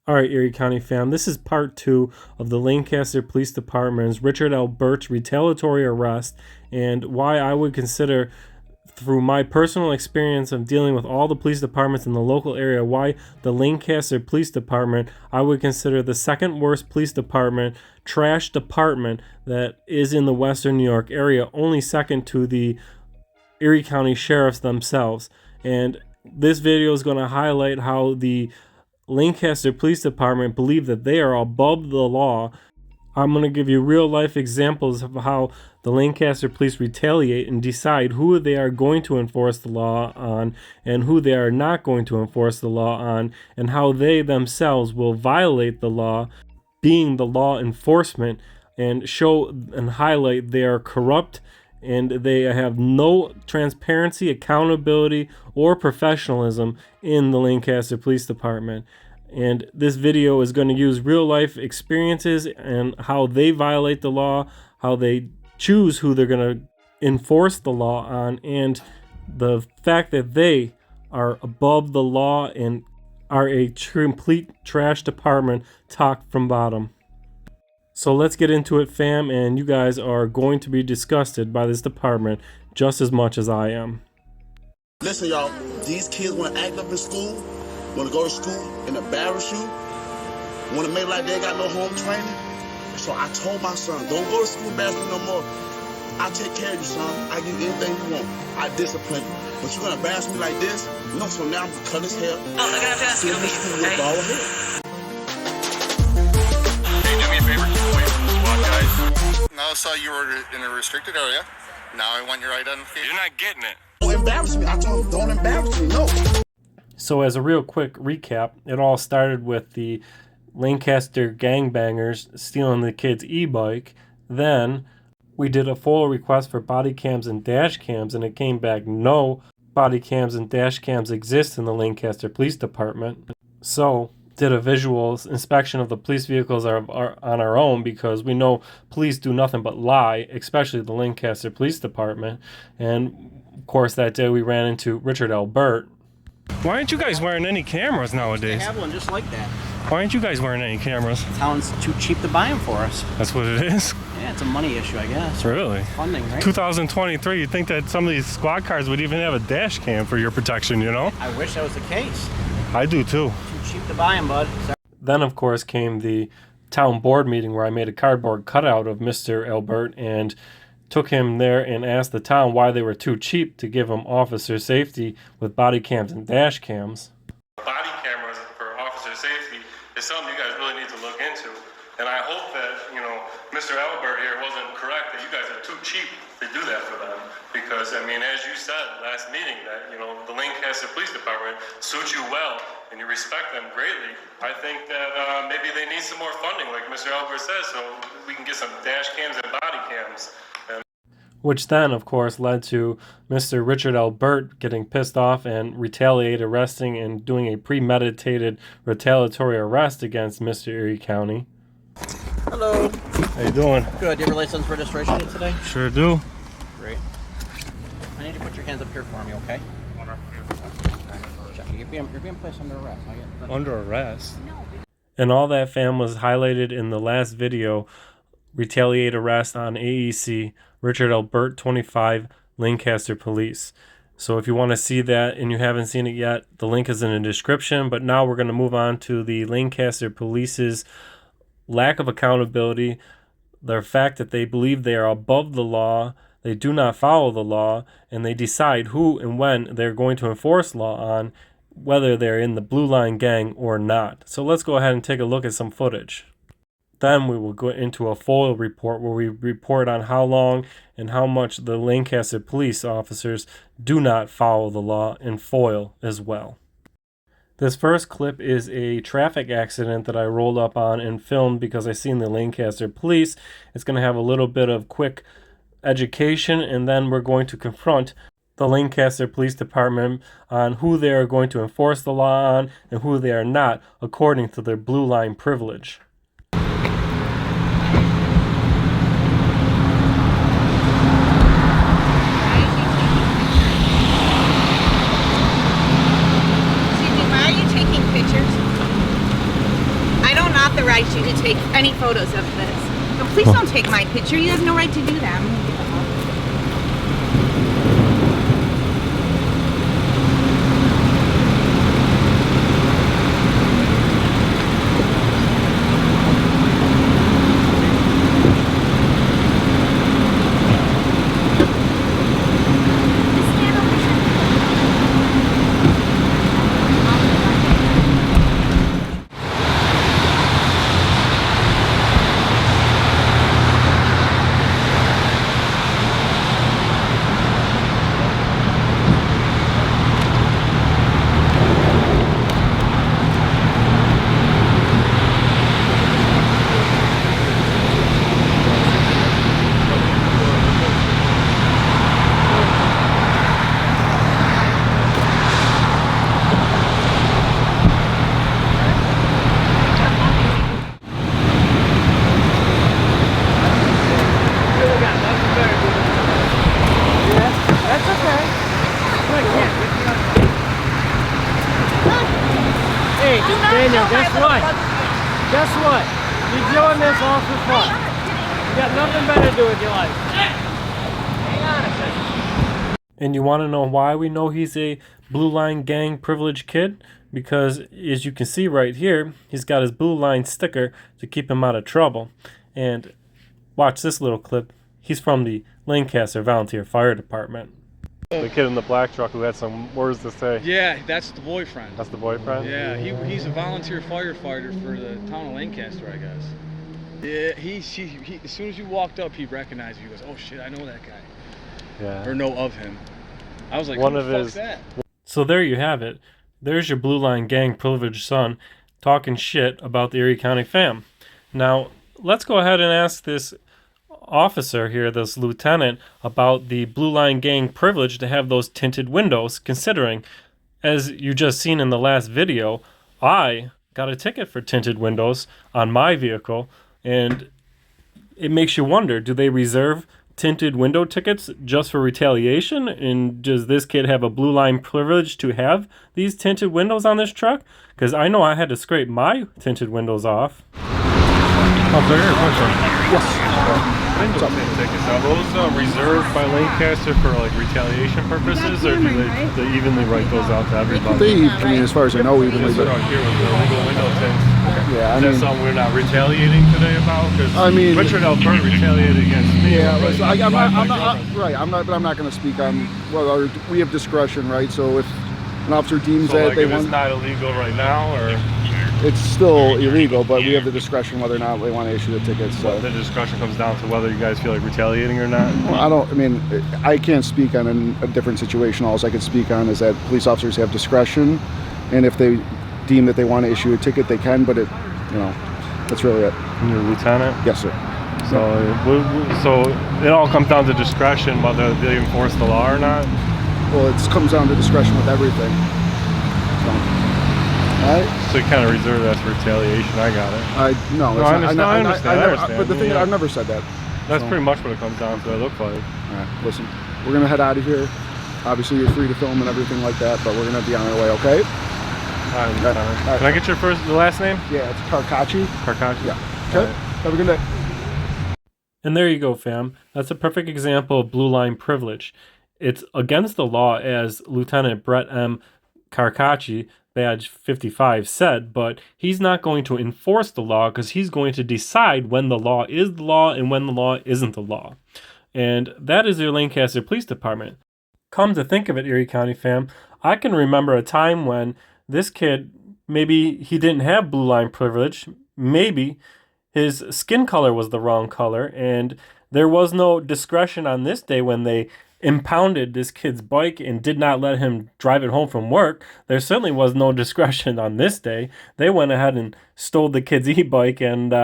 Alright, Erie County fam, this is part 2 of the Lancaster Police Department's Richard L. Burt's retaliatory arrest, and why I would consider, through my personal experience of dealing with all the police departments in the local area, why the Lancaster Police Department I would consider the second worst police department, trash department that is in the Western New York area, only second to the Erie County Sheriffs themselves. And this video is going to highlight how the Lancaster Police Department believe that they are above the law. I'm going to give you real life examples of how the Lancaster Police retaliate and decide who they are going to enforce the law on and who they are not going to enforce the law on, and how they themselves will violate the law, being the law enforcement, and show and highlight they are corrupt and they have no transparency, accountability, or professionalism in the Lancaster Police Department. And this video is going to use real life experiences and how they violate the law, how they choose who they're going to enforce the law on, and the fact that they are above the law and are a complete trash department, top from bottom. So let's get into it, fam, and you guys are going to be disgusted by this department just as much as I am. Listen, y'all, these kids want to act up in school, want to go to school and embarrass you, want to make like they ain't got no home training. So I told my son, don't go to school embarrass me no more. I take care of you, son. I give you anything you want. I discipline you. But you're going to embarrass me like this? No, so now I'm going to cut his hair. Oh, I'm going to have to ask you to leave, okay? Ball hair. Now I saw you were in a restricted area. Now I want your identification. You're not getting it. Don't embarrass me. I told him, don't embarrass me. No. So as a real quick recap, it all started with the Lancaster gangbangers stealing the kid's e-bike. Then we did a full request for body cams and dash cams, and it came back no body cams and dash cams exist in the Lancaster Police Department. So did a visual inspection of the police vehicles are on our own, because we know police do nothing but lie, especially the Lancaster Police Department. And of course that day we ran into Richard L. Burt. Why aren't you guys wearing any cameras nowadays? They have one just like that. Why aren't you guys wearing any cameras? Town's too cheap to buy them for us. That's what it is? Yeah, it's a money issue, I guess. Really? Funding, right? 2023, you'd think that some of these squad cars would even have a dash cam for your protection, you know? I wish that was the case. I do too. Too cheap to buy them, bud. Sorry. Then, of course, came the town board meeting where I made a cardboard cutout of Mr. Albert and took him there and asked the town why they were too cheap to give him officer safety with body cams and dash cams. Body cameras for officer safety is something you guys really need to look into. And I hope that, Mr. Albert here wasn't correct, that you guys are too cheap to do that for them. Because, as you said last meeting, that, the Lancaster Police Department suits you well and you respect them greatly. I think that maybe they need some more funding, like Mr. Albert says, so we can get some dash cams and body cams. Which then, of course, led to Mr. Richard L. Burt getting pissed off and arresting and doing a premeditated retaliatory arrest against Mr. Erie County. Hello. How you doing? Good. Do you have your license registration today? Sure do. Great. I need you to put your hands up here for me, okay? Check. You're being placed under arrest. Under arrest? And all that, fam, was highlighted in the last video. Retaliate arrest on AEC, Richard L. Burt, 25, Lancaster Police. So if you want to see that and you haven't seen it yet, the link is in the description. But now we're going to move on to the Lancaster Police's lack of accountability, the fact that they believe they are above the law, they do not follow the law, and they decide who and when they're going to enforce law on, whether they're in the Blue Line Gang or not. So let's go ahead and take a look at some footage. Then we will go into a FOIL report where we report on how long and how much the Lancaster police officers do not follow the law, and FOIL as well. This first clip is a traffic accident that I rolled up on and filmed because I seen the Lancaster police. It's going to have a little bit of quick education, and then we're going to confront the Lancaster Police Department on who they are going to enforce the law on and who they are not, according to their Blue Line privilege. authorize you to take any photos of this. So please don't take my picture. You have no right to do that. Hey, Daniel, guess what? Guess what? You're doing this all for fun. You got nothing better to do with your life. Hang on a second. And you want to know why we know he's a Blue Line Gang privileged kid? Because as you can see right here, he's got his Blue Line sticker to keep him out of trouble. And watch this little clip. He's from the Lancaster Volunteer Fire Department. The kid in the black truck who had some words to say. Yeah, that's the boyfriend. That's the boyfriend? Yeah, he's a volunteer firefighter for the town of Lancaster, I guess. Yeah, he as soon as you walked up, he recognized you. He goes, oh shit, I know that guy. Yeah. Or know of him. I was like, One who of the his. fuck's that? So there you have it. There's your Blue Line Gang privileged son talking shit about the Erie County fam. Now, let's go ahead and ask this officer here, this lieutenant, about the Blue Line Gang privilege to have those tinted windows, considering, as you just seen in the last video, I got a ticket for tinted windows on my vehicle, and it makes you wonder, do they reserve tinted window tickets just for retaliation? And does this kid have a Blue Line privilege to have these tinted windows on this truck? Because I know I had to scrape my tinted windows off. Window tint tickets, are those reserved by Lancaster for like retaliation purposes, or do they evenly write those out to everybody? I mean, as far as I know, evenly. This right here with the illegal window tints. Yeah, Is that something we're not retaliating today about? Because I mean, Richard Albert retaliated against me. Yeah, I'm not going to speak on whether we have discretion, right? So if an officer deems So that like they if want, it's not illegal right now, or it's still illegal, but we have the discretion whether or not they want to issue the tickets. So. the discussion comes down to whether you guys feel like retaliating or not. Well, I can't speak on a different situation. All I can speak on is that police officers have discretion, and if they deem that they want to issue a ticket, they can. But that's really it. And you're a lieutenant? Yes, sir. So it all comes down to discretion, whether they enforce the law or not. Well, it comes down to discretion with everything. So you kind of reserve that for retaliation. I got it. I understand. But the thing, I've never said that. That's pretty much what it comes down to. It looks like. All right, listen, we're gonna head out of here. Obviously, you're free to film and everything like that, but we're gonna be on our way. Okay? All right. Can I get the last name? Yeah, it's Carcacci. Carcacci. Yeah. Okay. Have a good day. And there you go, fam. That's a perfect example of Blue Line privilege. It's against the law, as Lieutenant Brett M. Carcacci, badge 55, said, but he's not going to enforce the law because he's going to decide when the law is the law and when the law isn't the law. And that is your Lancaster Police Department. Come to think of it, Erie County fam, I can remember a time when this kid, maybe he didn't have Blue Line privilege, maybe his skin color was the wrong color, and there was no discretion on this day when they impounded this kid's bike and did not let him drive it home from work. There certainly was no discretion on this day. They went ahead and stole the kid's e-bike, and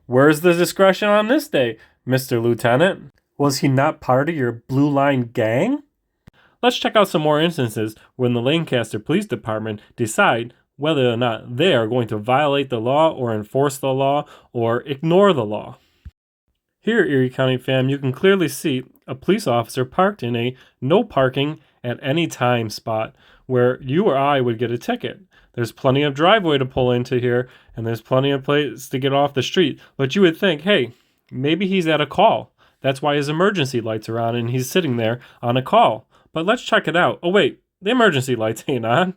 where's the discretion on this day, Mr. Lieutenant? Was he not part of your Blue Line gang? Let's check out some more instances when the Lancaster Police Department decide whether or not they are going to violate the law or enforce the law or ignore the law. Here, Erie County fam, you can clearly see a police officer parked in a no parking at any time spot where you or I would get a ticket. There's plenty of driveway to pull into here, and there's plenty of place to get off the street. But you would think, hey, maybe he's at a call. That's why his emergency lights are on, and he's sitting there on a call. But let's check it out. Oh, wait, the emergency lights ain't on.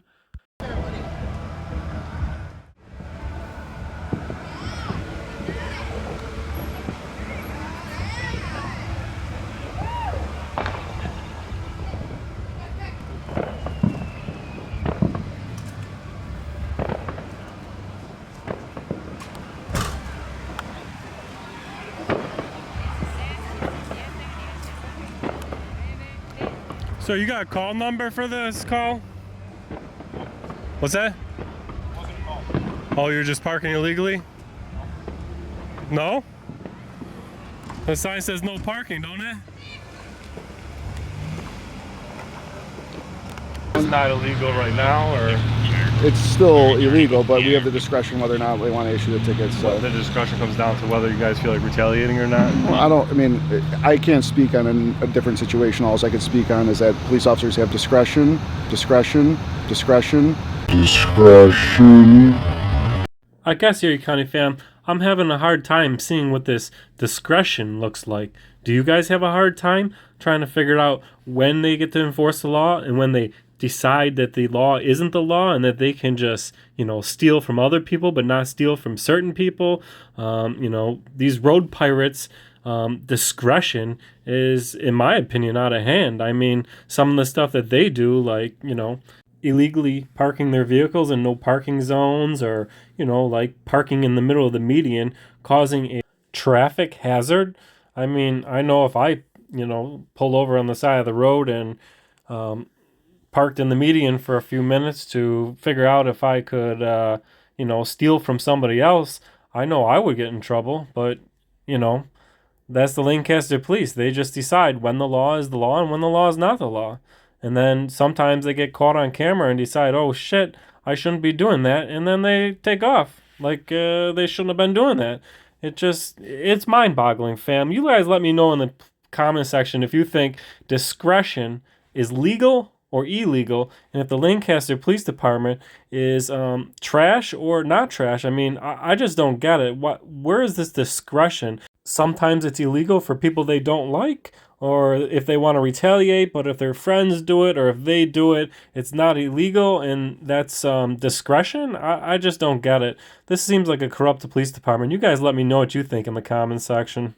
So you got a call number for this call? What's that? Oh, you're just parking illegally? No? The sign says no parking, don't it? It's not illegal right now, or? It's still illegal, but we have the discretion whether or not we want to issue the tickets. So. The discretion comes down to whether you guys feel like retaliating or not? Well, I can't speak on a different situation. All I can speak on is that police officers have discretion. I guess, Erie County fam, I'm having a hard time seeing what this discretion looks like. Do you guys have a hard time trying to figure out when they get to enforce the law and when they decide that the law isn't the law and that they can just, steal from other people but not steal from certain people? These road pirates, discretion is, in my opinion, out of hand. I mean, some of the stuff that they do, like, illegally parking their vehicles in no parking zones, or, like parking in the middle of the median, causing a traffic hazard. I mean, I know if I, pull over on the side of the road and parked in the median for a few minutes to figure out if I could, steal from somebody else, I know I would get in trouble. But, that's the Lancaster Police. They just decide when the law is the law and when the law is not the law. And then sometimes they get caught on camera and decide, oh shit, I shouldn't be doing that. And then they take off like they shouldn't have been doing that. It's mind-boggling, fam. You guys let me know in the comment section if you think discretion is legal or illegal, and if the Lancaster Police Department is trash or not trash. I mean, I just don't get it. Where is this discretion? Sometimes it's illegal for people they don't like, or if they want to retaliate, but if their friends do it or if they do it, it's not illegal, and that's discretion? I just don't get it. This seems like a corrupt police department. You guys let me know what you think in the comments section.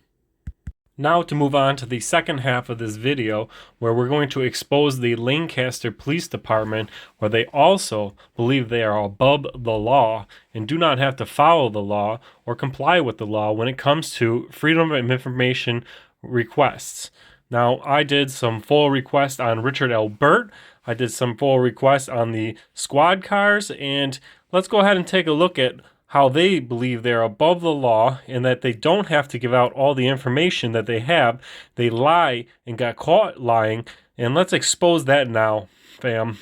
Now to move on to the second half of this video, where we're going to expose the Lancaster Police Department, where they also believe they are above the law and do not have to follow the law or comply with the law when it comes to freedom of information requests. Now, I did some full requests on Richard Albert. I did some full requests on the squad cars, and let's go ahead and take a look at how they believe they're above the law and that they don't have to give out all the information that they have. They lie and got caught lying, and let's expose that now, fam.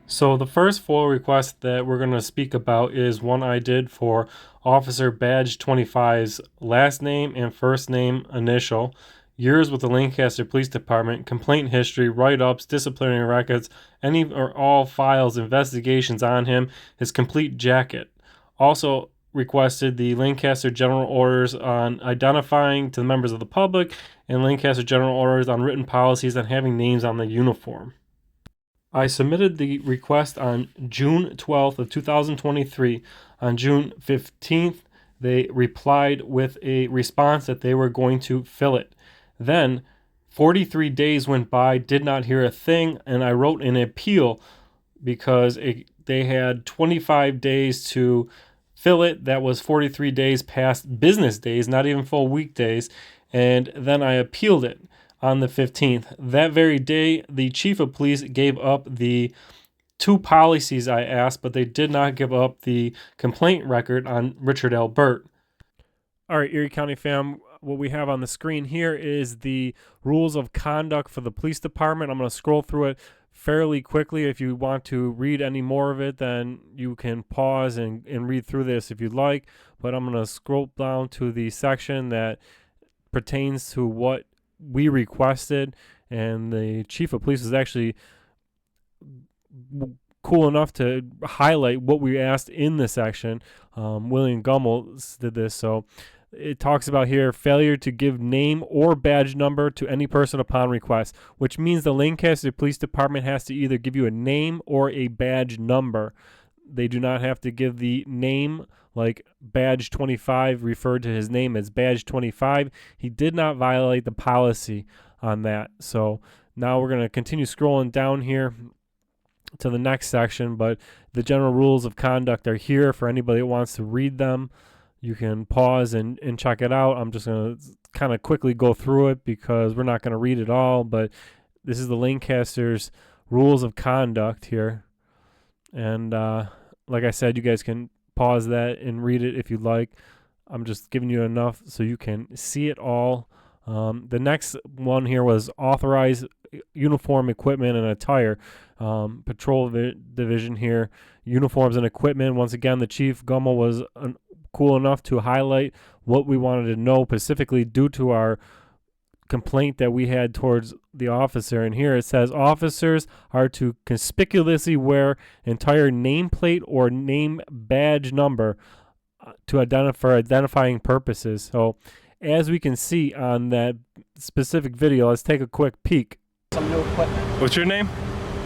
So the first full request that we're going to speak about is one I did for Officer Badge 25's last name and first name initial, years with the Lancaster Police Department, complaint history, write-ups, disciplinary records, any or all files, investigations on him, his complete jacket. Also requested the Lancaster General Orders on identifying to the members of the public and Lancaster General Orders on written policies on having names on the uniform. I submitted the request on June 12th of 2023. On June 15th, they replied with a response that they were going to fill it. Then 43 days went by, did not hear a thing, and I wrote an appeal because they had 25 days to fill it. That was 43 days past business days, not even full weekdays. And then I appealed it on the 15th. That very day, the chief of police gave up the 2 policies I asked, but they did not give up the complaint record on Richard Albert. All right, Erie County fam, what we have on the screen here is the rules of conduct for the police department. I'm going to scroll through it fairly quickly. If you want to read any more of it, then you can pause and read through this if you'd like. But I'm going to scroll down to the section that pertains to what we requested. And the chief of police is actually cool enough to highlight what we asked in the section. William Gummel did this. So it talks about here failure to give name or badge number to any person upon request, which means the Lancaster Police Department has to either give you a name or a badge number. They do not have to give the name, like badge 25 referred to his name as badge 25. He did not violate the policy on that. So now we're going to continue scrolling down here to the next section, but the general rules of conduct are here for anybody that wants to read them. You can pause and check it out. I'm just going to kind of quickly go through it because we're not going to read it all, but this is the Lancaster's rules of conduct here. And like I said, you guys can pause that and read it if you'd like. I'm just giving you enough so you can see it all. The next one here was authorized uniform equipment and attire. Patrol division here, uniforms and equipment. Once again, the Chief Gummel was cool enough to highlight what we wanted to know specifically due to our complaint that we had towards the officer. And here it says officers are to conspicuously wear entire nameplate or name badge number to identifying purposes. So as we can see on that specific video, let's take a quick peek. Some new equipment. What's your name?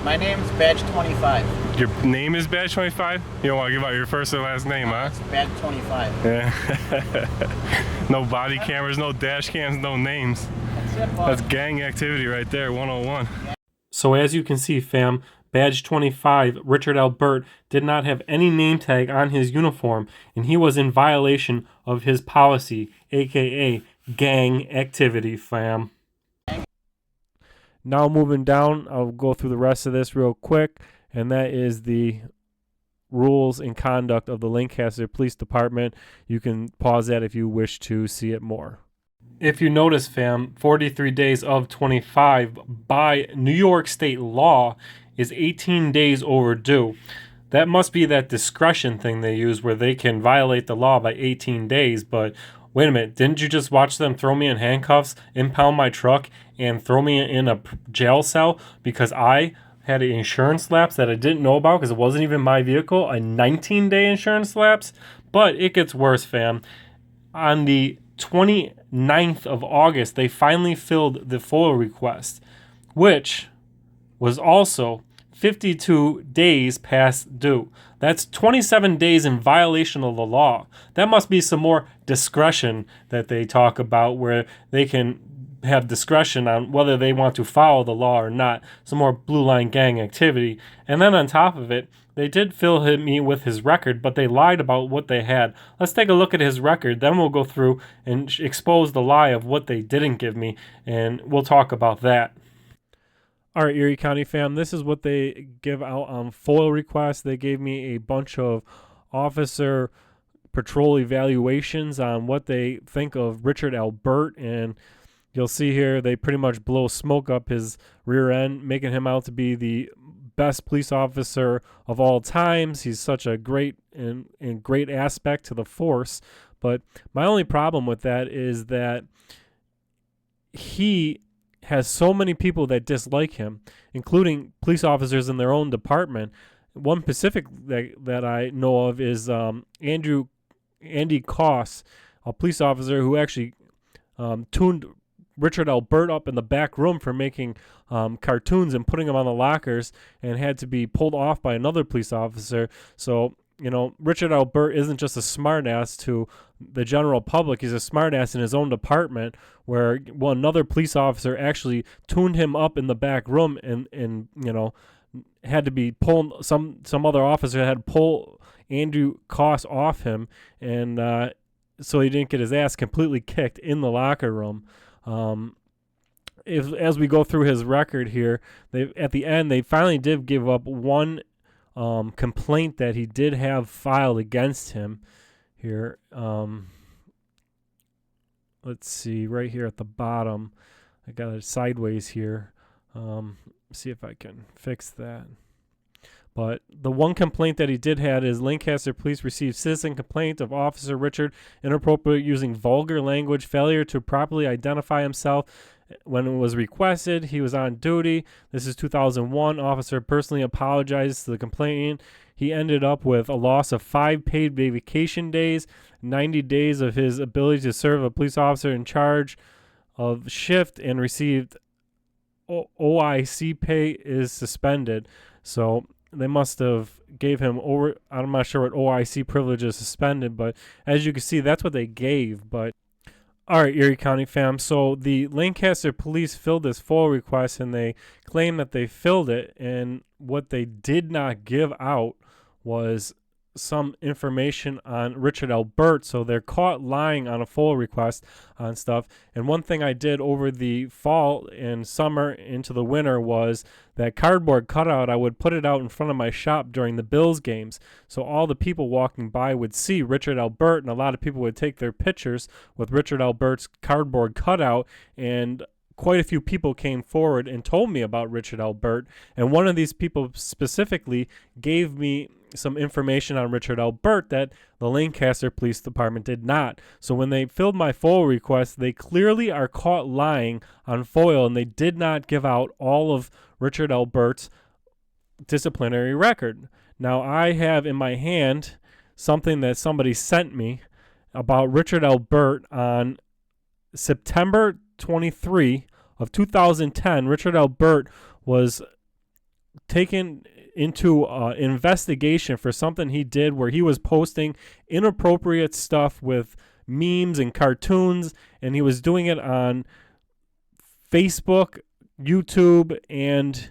My name's Badge 25. Your name is Badge 25? You don't want to give out your first or last name, huh? It's Badge 25. Yeah. No body cameras, no dash cams, no names. That's it, That's gang activity right there, 101. So as you can see, fam, badge 25, Richard Albert, did not have any name tag on his uniform, and he was in violation of his policy, aka gang activity, fam. Now moving down, I'll go through the rest of this real quick, and that is the rules and conduct of the Lancaster Police Department. You can pause that if you wish to see it more. If you notice, fam, 43 days of 25 by New York state law is 18 days overdue. That must be that discretion thing they use where they can violate the law by 18 days, but wait a minute, didn't you just watch them throw me in handcuffs, impound my truck, and throw me in a jail cell because I had an insurance lapse that I didn't know about because it wasn't even my vehicle, a 19-day insurance lapse? But it gets worse, fam. On the 29th of August, they finally filled the FOIA request, which was also 52 days past due. That's 27 days in violation of the law. That must be some more discretion that they talk about where they can have discretion on whether they want to follow the law or not. Some more blue line gang activity. And then on top of it, they did fill me with his record, but they lied about what they had. Let's take a look at his record. Then we'll go through and expose the lie of what they didn't give me, and we'll talk about that. All right, Erie County fam, this is what they give out on FOIA requests. They gave me a bunch of officer patrol evaluations on what they think of Richard Albert, and you'll see here they pretty much blow smoke up his rear end, making him out to be the best police officer of all times. He's such a great and great aspect to the force. But my only problem with that is that he has so many people that dislike him, including police officers in their own department. One specific that I know of is Andy Koss, a police officer who actually tuned Richard Albert up in the back room for making cartoons and putting them on the lockers, and had to be pulled off by another police officer. So, you know, Richard Albert isn't just a smartass to the general public. He's a smartass in his own department, where another police officer actually tuned him up in the back room and you know, had to be pulled. Some other officer had to pull Andrew Koss off him, and so he didn't get his ass completely kicked in the locker room. As we go through his record here, at the end they finally did give up one complaint that he did have filed against him. Here, let's see, right here at the bottom, I got it sideways here. See if I can fix that. But the one complaint that he did have is Lancaster Police received citizen complaint of Officer Richard inappropriate using vulgar language, failure to properly identify himself, When it was requested, he was on duty. This is 2001. Officer personally apologized to the complainant. He ended up with a loss of 5 paid vacation days, 90 days of his ability to serve a police officer in charge of shift, and received OIC pay is suspended. So they must have gave him over. I'm not sure what OIC privilege is suspended, but as you can see, that's what they gave. But all right, Erie County fam. So the Lancaster police filled this FOIA request, and they claim that they filled it. And what they did not give out was some information on Richard Albert. So they're caught lying on a FOIA request on stuff. And one thing I did over the fall and summer into the winter was that cardboard cutout. I would put it out in front of my shop during the Bills games, so all the people walking by would see Richard Albert, and a lot of people would take their pictures with Richard Albert's cardboard cutout. And quite a few people came forward and told me about Richard Albert, and one of these people specifically gave me some information on Richard Albert that the Lancaster Police Department did not. So when they filled my FOIA request, they clearly are caught lying on FOIA, and they did not give out all of Richard Albert's disciplinary record. Now, I have in my hand something that somebody sent me about Richard Albert on September 23 of 2010. Richard Albert was taken into investigation for something he did where he was posting inappropriate stuff with memes and cartoons, and he was doing it on Facebook, YouTube, and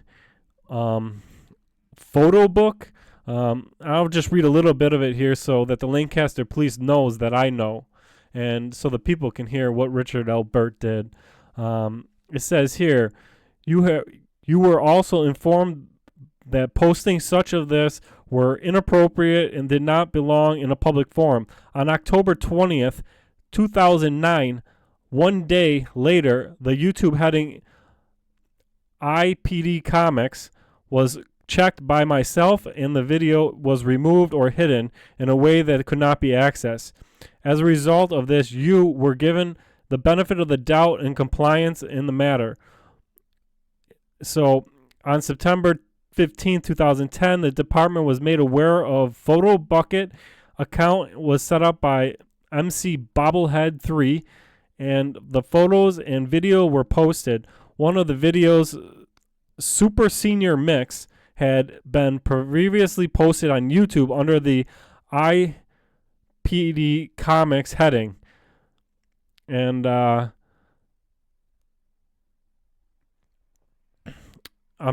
photo book. I'll just read a little bit of it here so that the Lancaster police knows that I know, and so the people can hear what Richard Albert did. It says here, you were also informed that posting such of this were inappropriate and did not belong in a public forum. On October 20th, 2009, one day later, the YouTube heading IPD Comics was checked by myself, and the video was removed or hidden in a way that it could not be accessed. As a result of this, you were given the benefit of the doubt and compliance in the matter. So on September 15, 2010, the department was made aware of Photo Bucket account was set up by MC Bobblehead 3, and the photos and video were posted. One of the videos, Super Senior Mix, had been previously posted on YouTube under the IPD Comics heading. And I'm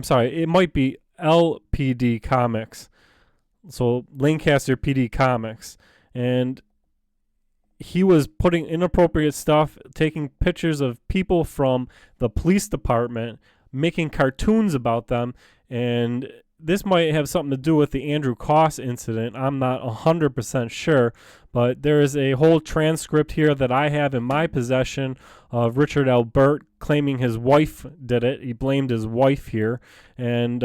sorry, it might be LPD Comics, so Lancaster PD Comics, and he was putting inappropriate stuff, taking pictures of people from the police department, making cartoons about them, and this might have something to do with the Andrew Koss incident. I'm not 100% sure, but there is a whole transcript here that I have in my possession of Richard Albert claiming his wife did it. He blamed his wife here, and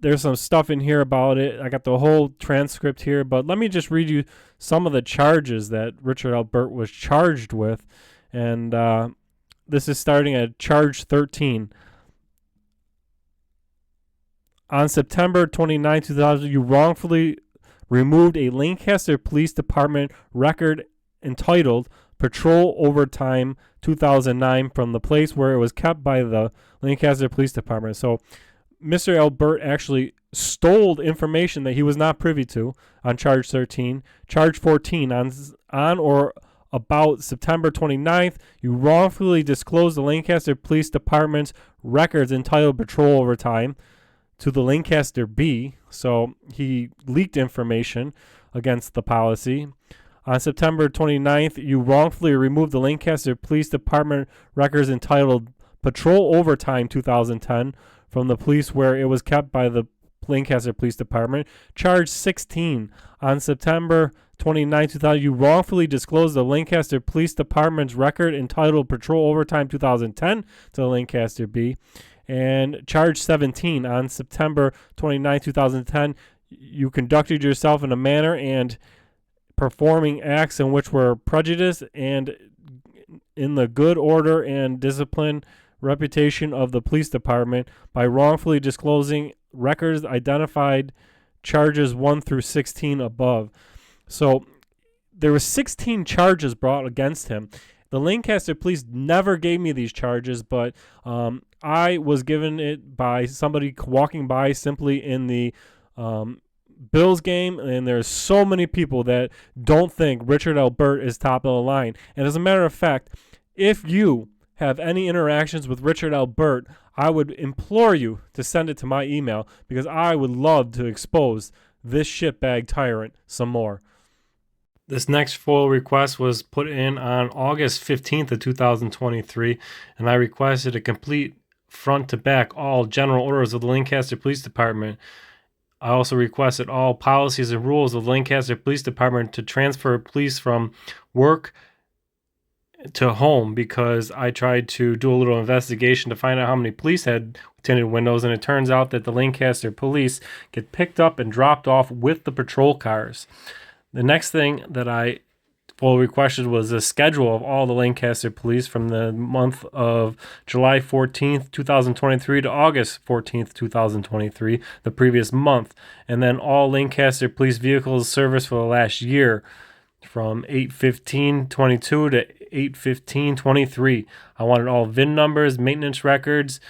there's some stuff in here about it. I got the whole transcript here, but let me just read you some of the charges that Richard Albert was charged with, and this is starting at charge 13. On September 29, 2000, you wrongfully removed a Lancaster Police Department record entitled Patrol Overtime 2009 from the place where it was kept by the Lancaster Police Department. So Mr. Albert actually stole information that he was not privy to on charge 13. Charge 14, on or about September 29th, you wrongfully disclosed the Lancaster Police Department's records entitled Patrol Overtime to the Lancaster B. So he leaked information against the policy. On September 29th, you wrongfully removed the Lancaster Police Department records entitled Patrol Overtime 2010 from the police where it was kept by the Lancaster Police Department. Charge 16. On September 29, 2000, you wrongfully disclosed the Lancaster Police Department's record entitled Patrol Overtime 2010 to the Lancaster B. And charge 17. On September 29, 2010, you conducted yourself in a manner and performing acts in which were prejudiced and in the good order and discipline reputation of the police department by wrongfully disclosing records identified charges 1 through 16 above. So there were 16 charges brought against him. The Lancaster police never gave me these charges, but I was given it by somebody walking by simply in the Bills game, and there's so many people that don't think Richard Albert is top of the line. And as a matter of fact, if you have any interactions with Richard Albert, I would implore you to send it to my email, because I would love to expose this shitbag tyrant some more. This next FOIL request was put in on August 15th of 2023, and I requested a complete front to back all general orders of the Lancaster Police Department. I also requested all policies and rules of the Lancaster Police Department to transfer police from work to home, because I tried to do a little investigation to find out how many police had tinted windows, and it turns out that the Lancaster police get picked up and dropped off with the patrol cars. The next thing that I FOIL requested was a schedule of all the Lancaster police from the month of July 14th, 2023 to August 14th, 2023, the previous month, and then all Lancaster police vehicles serviced for the last year from 8/15/22 to 8/15/23. I wanted all VIN numbers, maintenance records,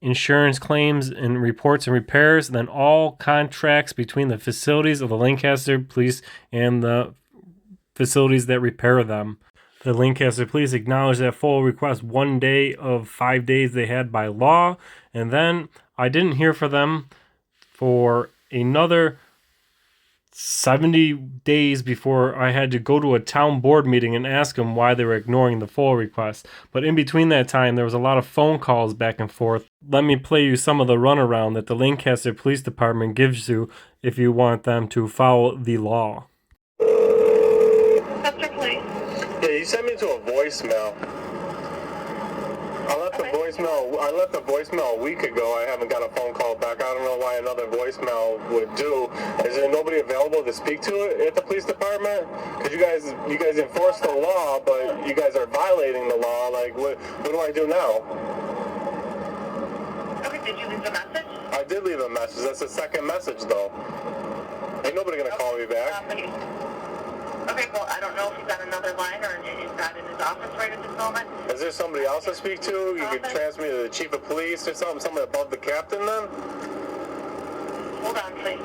insurance claims and reports and repairs, and then all contracts between the facilities of the Lancaster police and the facilities that repair them. The Lancaster police acknowledged that FOIL request 1 day of 5 days they had by law, and then I didn't hear from them for another 70 days before I had to go to a town board meeting and ask them why they were ignoring the FOIL request. But in between that time, there was a lot of phone calls back and forth. Let me play you some of the runaround that the Lancaster Police Department gives you if you want them to follow the law. Yeah, you sent me to a voicemail. I left the voicemail a week ago. I haven't got a phone call back. I don't know why another voicemail would do. Is there nobody available to speak to it at the police department? Because you guys enforce the law, but you guys are violating the law. Like, what do I do now? Okay, did you leave a message? I did leave a message. That's the second message, though. Ain't nobody gonna call me back. Okay, well, I don't know if he's on another line or is not in his office right at this moment. Is there somebody else to speak to? You could transfer me to the chief of police or something, someone above the captain then? Hold on, please.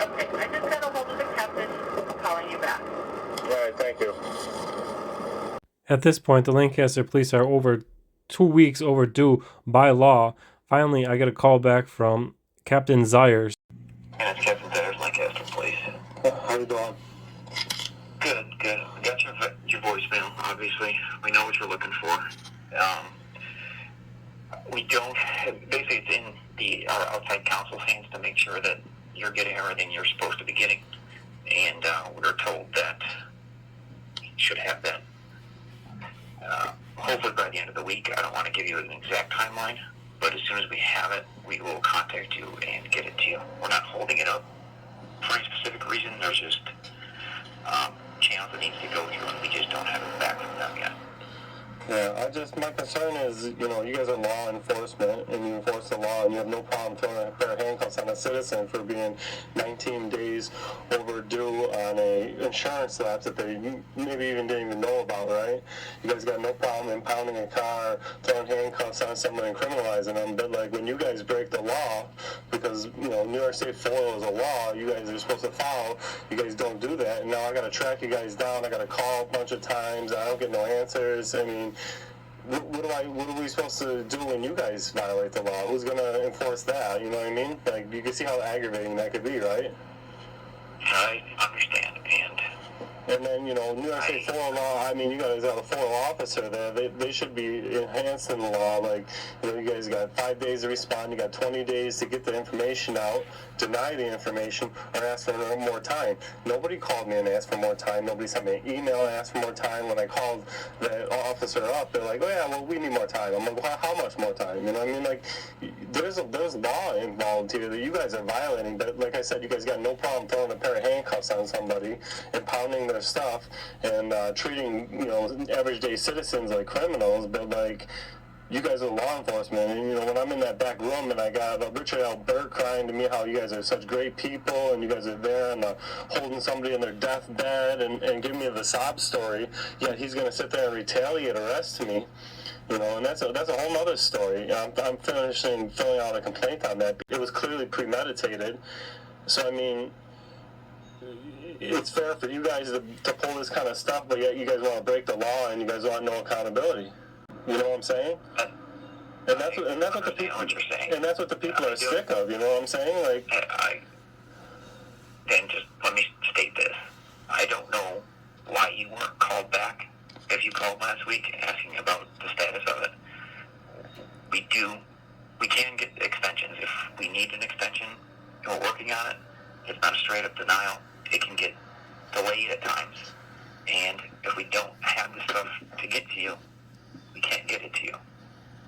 Okay, I just got a hold of the captain. I'm calling you back. All right, thank you. At this point, the Lancaster police are over 2 weeks overdue by law. Finally, I get a call back from Captain Zires. And it's Captain Zires, Lancaster Police. How you doing? Good. I got your voicemail, obviously. We know what you're looking for. We don't, basically it's in our outside counsel's hands to make sure that you're getting everything you're supposed to be getting. And we're told that you should have that. Hopefully by the end of the week. I don't want to give you an exact timeline, but as soon as we have it, we will contact you and get it to you. We're not holding it up for any specific reason. There's just channels that needs to go through, and we just don't have it back from them yet. Yeah, my concern is, you guys are law enforcement, and you enforce the law, and you have no problem throwing a pair of handcuffs on a citizen for being 19 days overdue on a insurance lapse that they maybe even didn't even know about, right? You guys got no problem impounding a car, throwing handcuffs on someone and criminalizing them, but like when you guys break the law, because, New York State FOIL is a law you guys are supposed to follow, you guys don't do that, and now I gotta track you guys down, I gotta call a bunch of times, I don't get no answers. I mean, what are we supposed to do when you guys violate the law? Who's going to enforce that? You know what I mean? Like, you can see how aggravating that could be, right? I understand, And then, New York State FOIL law, I mean, you guys got a FOIL officer there. They should be enhanced in the law. Like, you guys got 5 days to respond. You got 20 days to get the information out, deny the information, or ask for more time. Nobody called me and asked for more time. Nobody sent me an email and asked for more time. When I called the officer up, they're like, oh, yeah, well, we need more time. I'm like, well, how much more time? You know what I mean? Like, there's law involved here that you guys are violating. But like I said, you guys got no problem throwing a pair of handcuffs on somebody and pounding their stuff and treating average day citizens like criminals. But like, you guys are law enforcement, and when I'm in that back room and I got Richard Albert crying to me how you guys are such great people and you guys are there and holding somebody in their deathbed and giving me the sob story, yet he's going to sit there and retaliate, arrest me. And that's a whole other story. I'm filling out a complaint on that. It was clearly premeditated. So I mean, it's fair for you guys to pull this kind of stuff, but yet you guys want to break the law and you guys want no accountability. You know what I'm saying? And that's what the people are sick of. You know what I'm saying? Like, then just let me state this: I don't know why you weren't called back. If you called last week asking about the status of it, we can get extensions if we need an extension. We're working on it. It's not a straight up denial. It can get delayed at times, and if we don't have the stuff to get to you, we can't get it to you.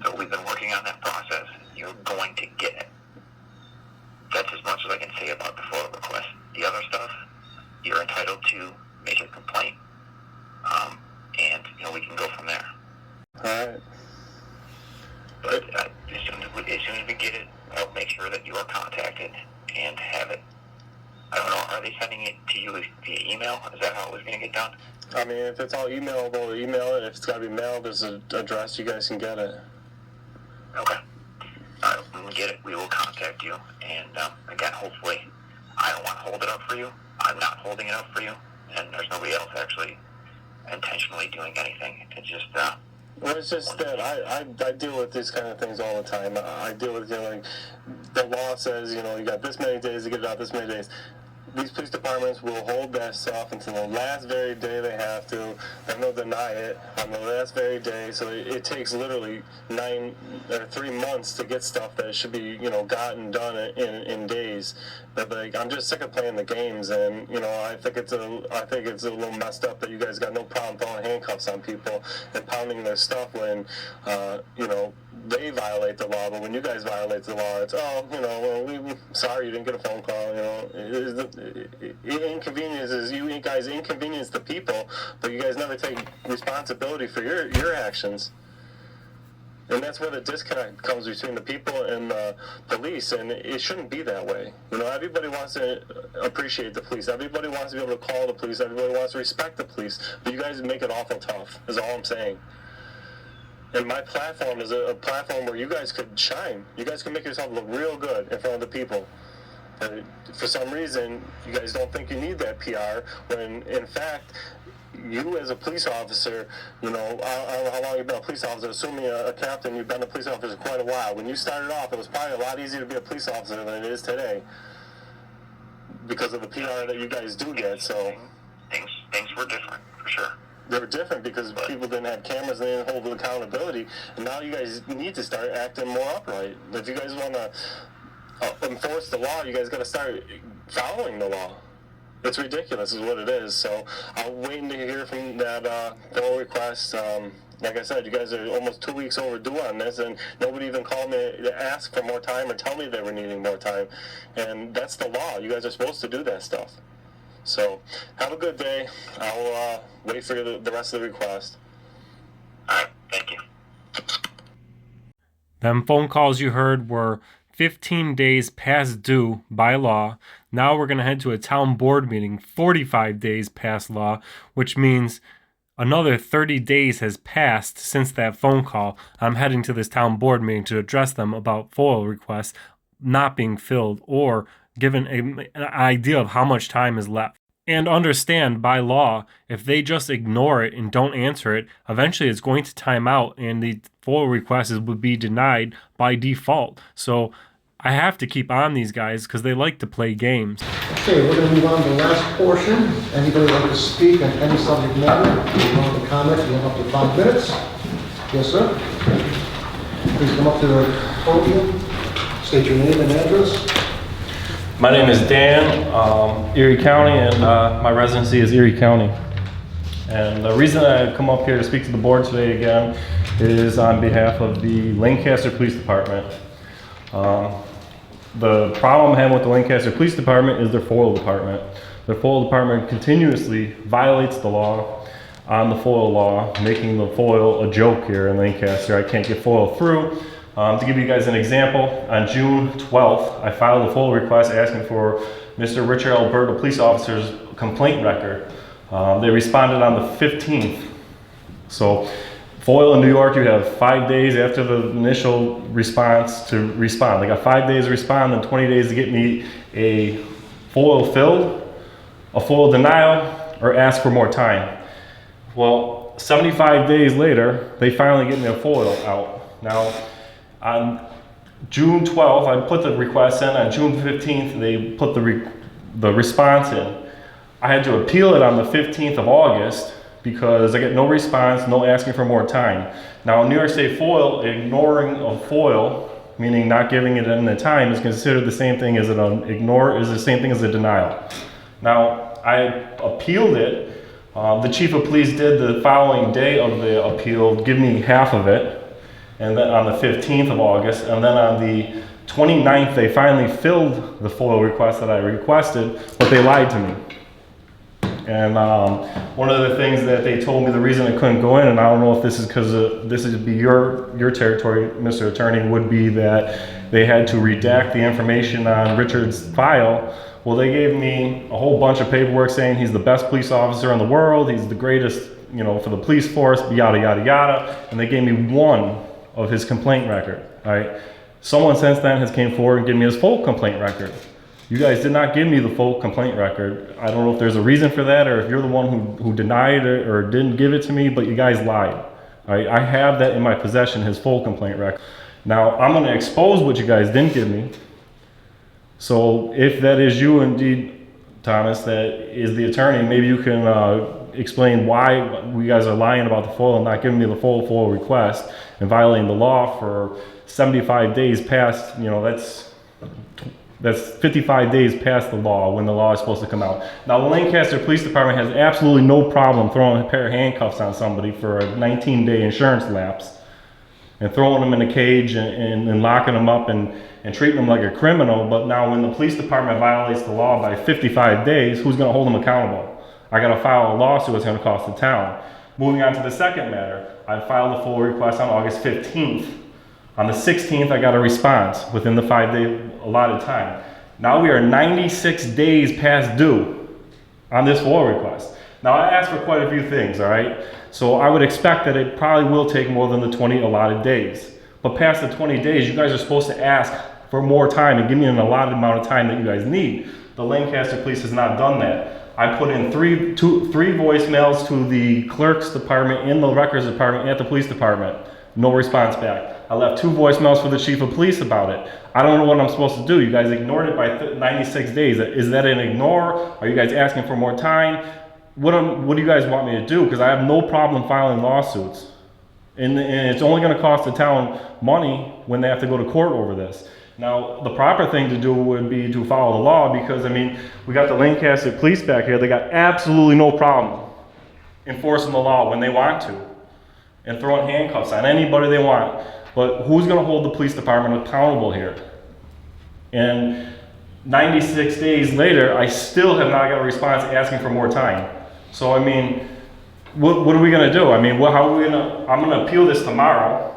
So we've been working on that process. You're going to get it. That's as much as I can say about the FOIL request. The other stuff, you're entitled to make a complaint, and we can go from there. All right. But as soon as we get it, I'll make sure that you are contacted and have it. I don't know, are they sending it to you via email? Is that how it was going to get done? I mean, if it's all emailable, email it. If it's got to be mailed, there's an address, you guys can get it. Okay. All right, when we get it, we will contact you. And again, hopefully, I don't want to hold it up for you. I'm not holding it up for you. And there's nobody else actually intentionally doing anything. It's just... Well, it's just that I deal with these kind of things all the time. I deal with, like, the law says, you got this many days to get it out, this many days. These police departments will hold that stuff until the last very day they have to, then they'll deny it on the last very day. So it takes literally 3 months to get stuff that should be, gotten done in days. But like, I'm just sick of playing the games, and I think it's a little messed up that you guys got no problem throwing handcuffs on people and pounding their stuff when they violate the law. But when you guys violate the law, it's sorry you didn't get a phone call. It inconveniences you guys inconvenience the people, but you guys never take responsibility for your actions. And that's where the disconnect comes between the people and the police, and it shouldn't be that way. Everybody wants to appreciate the police. Everybody wants to be able to call the police. Everybody wants to respect the police. But you guys make it awful tough, is all I'm saying. And my platform is a platform where you guys could shine. You guys can make yourself look real good in front of the people. And for some reason, you guys don't think you need that PR, when, in fact, you as a police officer, I don't know how long you've been a police officer, assuming a captain, you've been a police officer quite a while. When you started off, it was probably a lot easier to be a police officer than it is today because of the PR that you guys do get. So things were different, for sure. They were different because people didn't have cameras, and they didn't hold accountability. And now you guys need to start acting more upright. If you guys want to enforce the law, you guys got to start following the law. It's ridiculous is what it is. So I'm waiting to hear from that bill request. Like I said, you guys are almost 2 weeks overdue on this, and nobody even called me to ask for more time or tell me they were needing more time. And that's the law. You guys are supposed to do that stuff. So have a good day. I'll wait for the rest of the request. All right, thank you. Them phone calls you heard were 15 days past due by law. Now we're going to head to a town board meeting 45 days past law, which means another 30 days has passed since that phone call. I'm heading to this town board meeting to address them about FOIL requests not being filled or given an idea of how much time is left. And understand, by law, if they just ignore it and don't answer it, eventually it's going to time out and the FOIL request would be denied by default. So I have to keep on these guys because they like to play games. Okay, we're going to move on to the last portion. Anybody like to speak on any subject matter? You want to comment? You have up to 5 minutes. Yes, sir. Please come up to the podium. State your name and address. My name is Dan, Erie County, and my residency is Erie County. And the reason I've come up here to speak to the board today again is on behalf of the Lancaster Police Department. The problem I have with the Lancaster Police Department is their FOIL department. Their FOIL department continuously violates the law on the FOIL law, making the FOIL a joke here in Lancaster. I can't get FOIL through. To give you guys an example, on June 12th, I filed a FOIL request asking for Mr. Richard Alberta, police officer's complaint record. They responded on the 15th. So FOIL in New York, you have 5 days after the initial response to respond. They got 5 days to respond and 20 days to get me a FOIL filled, a FOIL denial, or ask for more time. Well, 75 days later, they finally get me a FOIL out. Now, on June 12th, I put the request in. On June 15th, they put the response in. I had to appeal it on the 15th of August because I get no response, no asking for more time. Now, in New York State FOIL, ignoring a FOIL, meaning not giving it in the time, is considered the same thing as the same thing as a denial. Now, I appealed it. The chief of police did the following day of the appeal, give me half of it. And then on the 15th of August, and then on the 29th, they finally filled the FOIL request that I requested, but they lied to me. And one of the things that they told me, the reason I couldn't go in, and I don't know if this is because this would be your territory, Mr. Attorney, would be that they had to redact the information on Richard's file. Well, they gave me a whole bunch of paperwork saying he's the best police officer in the world, he's the greatest, you know, for the police force, yada, yada, yada, and they gave me one of his complaint record, all right? Someone since then has came forward and given me his full complaint record. You guys did not give me the full complaint record. I don't know if there's a reason for that or if you're the one who denied it or didn't give it to me, but you guys lied. All right? I have that in my possession, his full complaint record. Now, I'm gonna expose what you guys didn't give me. So if that is you indeed, Thomas, that is the attorney, maybe you can explain why you guys are lying about the FOIL and not giving me the full FOIL request and violating the law for 75 days past, you know, that's 55 days past the law when the law is supposed to come out. Now, the Lancaster Police Department has absolutely no problem throwing a pair of handcuffs on somebody for a 19-day insurance lapse and throwing them in a cage and locking them up and treating them like a criminal. But now when the police department violates the law by 55 days, who's gonna hold them accountable? I gotta file a lawsuit that's gonna cost the town. Moving on to the second matter, I filed a FOIL request on August 15th. On the 16th, I got a response within the 5-day allotted time. Now we are 96 days past due on this FOIL request. Now I asked for quite a few things, all right? So I would expect that it probably will take more than the 20 allotted days. But past the 20 days, you guys are supposed to ask for more time and give me an allotted amount of time that you guys need. The Lancaster Police has not done that. I put in three voicemails to the clerk's department, in the records department, at the police department. No response back. I left 2 voicemails for the chief of police about it. I don't know what I'm supposed to do. You guys ignored it by 96 days. Is that an ignore? Are you guys asking for more time? What do you guys want me to do? Because I have no problem filing lawsuits. And it's only gonna cost the town money when they have to go to court over this. Now, the proper thing to do would be to follow the law because, I mean, we got the Lancaster Police back here. They got absolutely no problem enforcing the law when they want to and throwing handcuffs on anybody they want. But who's gonna hold the police department accountable here? And 96 days later, I still have not got a response asking for more time. So, I mean, what are we gonna do? I mean, how are we I'm gonna appeal this tomorrow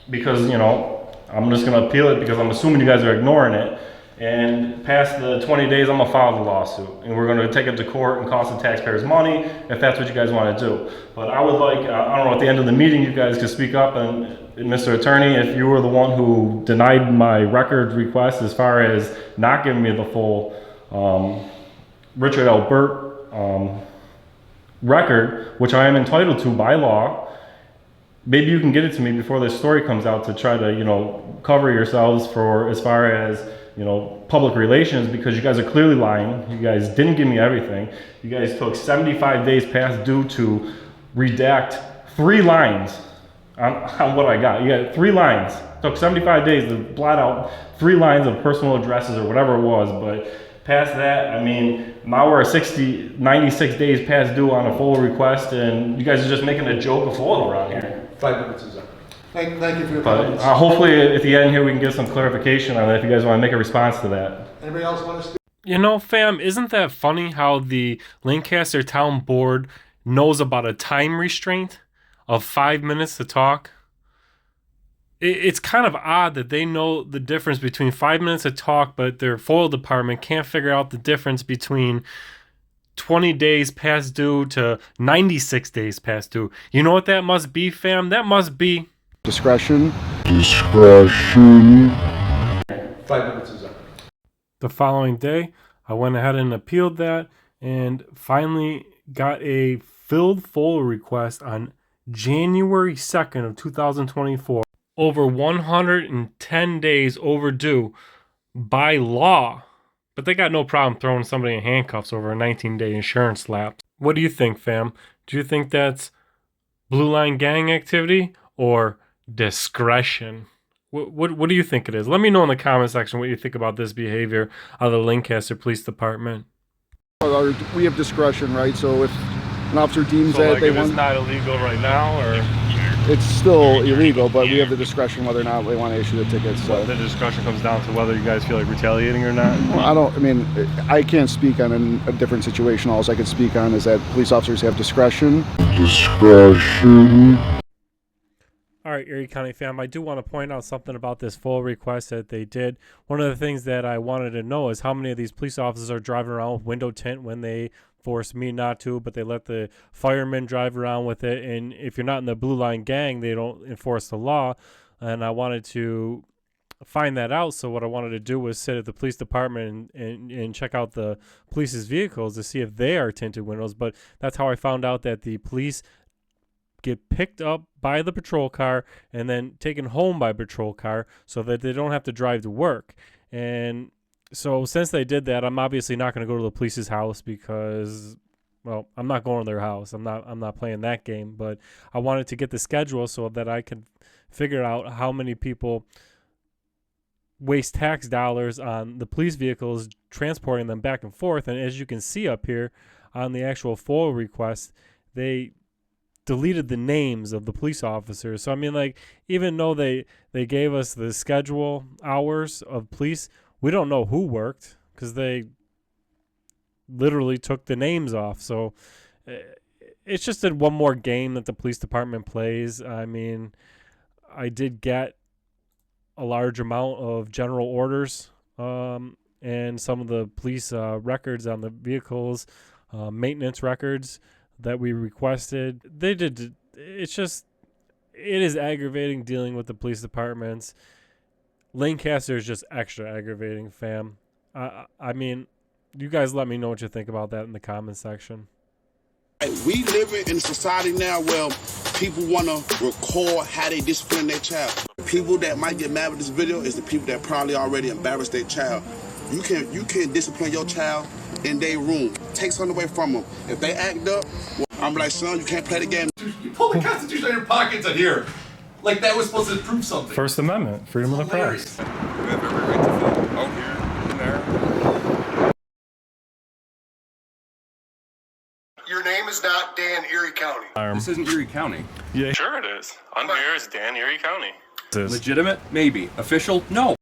because, you know, I'm just gonna appeal it because I'm assuming you guys are ignoring it. And past the 20 days, I'm gonna file the lawsuit. And we're gonna take it to court and cost the taxpayers money if that's what you guys wanna do. But I would like, I don't know, at the end of the meeting, you guys could speak up and Mr. Attorney, if you were the one who denied my record request as far as not giving me the full Richard Albert record, which I am entitled to by law, maybe you can get it to me before this story comes out to try to, you know, cover yourselves for as far as, you know, public relations, because you guys are clearly lying. You guys didn't give me everything. You guys took 75 days past due to redact 3 lines on what I got. You got 3 lines. It took 75 days to blot out 3 lines of personal addresses or whatever it was, but past that, I mean, now we're 96 days past due on a full request, and you guys are just making a joke of flow around here. 5 minutes is up. Thank you for your But comments. hopefully at the end here we can get some clarification on that if you guys want to make a response to that. Anybody else want to speak? You know, fam, isn't that funny how the Lancaster Town Board knows about a time restraint of 5 minutes to talk? It's kind of odd that they know the difference between 5 minutes to talk, but their FOIL department can't figure out the difference between 20 days past due to 96 days past due. You know what that must be, fam? That must be Discretion. 5 minutes is up. the following day. I went ahead and appealed that and finally got a filled FOIL request on January 2nd of 2024. Over 110 days overdue by law. But they got no problem throwing somebody in handcuffs over a 19-day insurance lapse. What do you think, fam? Do you think that's blue line gang activity or discretion? What do you think it is? Let me know in the comment section what you think about this behavior of the Lancaster Police Department. We have discretion, right? So if an officer deems that they want, it's not illegal right now, or it's still illegal, but we have the discretion whether or not they want to issue the tickets. So the discussion comes down to whether you guys feel like retaliating or not. well, I can't speak on a different situation. All I can speak on is that police officers have discretion. All right, Erie County fam, I do want to point out something about this FOIL request that they did. One of the things that I wanted to know is how many of these police officers are driving around with window tint when they force me not to, but they let the firemen drive around with it. And if you're not in the blue line gang, they don't enforce the law. And I wanted to find that out. So what I wanted to do was sit at the police department and check out the police's vehicles to see if they are tinted windows. But that's how I found out that the police get picked up by the patrol car and then taken home by patrol car so that they don't have to drive to work. And so since they did that, I'm obviously not going to go to the police's house because, well, I'm not going to their house. I'm not playing that game, but I wanted to get the schedule so that I could figure out how many people waste tax dollars on the police vehicles, transporting them back and forth. And as you can see up here on the actual FOIL request, they deleted the names of the police officers. So I mean, like, even though they gave us the schedule hours of police, we don't know who worked because they literally took the names off. So it's just one more game that the police department plays. I mean, I did get a large amount of general orders and some of the police records on the vehicles, maintenance records that we requested. They did. It is aggravating dealing with the police departments. Lancaster is just extra aggravating, fam. I mean, you guys let me know what you think about that in the comment section. We live in a society now where people want to record how they discipline their child. People that might get mad with this video is the people that probably already embarrassed their child. You can discipline your child in their room. Take something away from them. If they act up, well, I'm like, son, you can't play the game. You pull the Constitution out of your pockets out here. Like that was supposed to prove something. First Amendment, freedom of the press. You have every right to feel out here, in there. Your name is not Dan, Erie County. This isn't Erie County. Yeah, Sure it is. I'm here as Dan, Erie County. Legitimate? Maybe. Official? No.